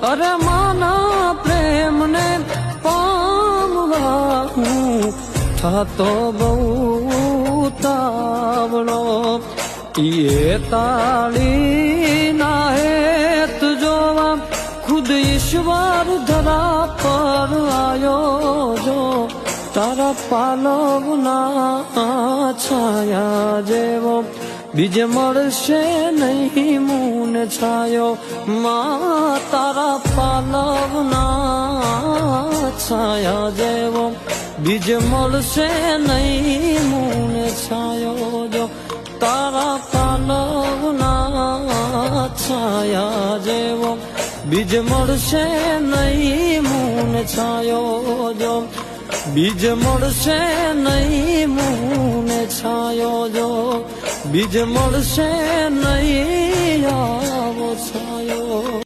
અરે માના પ્રેમને પામવા હું થતો બહુ તાવળો એ તાળી ના હેત જોવા ખુદ ઈશ્વર ધરા પર આયો જો તારા પાલવના છાયા જેવો બીજ મળશે નહીં મૂન છાયો માં તારા પાલવના છાયા જેવો બીજ મળશે નહીં મૂન છાયો જો તારા પાલવના છાયા જેવો બીજ મળશે નહીં મૂન છાયો જો બીજ મળશે નહીં મૂન છાયો જો બીજ મળશે નહીં આવો છાયો।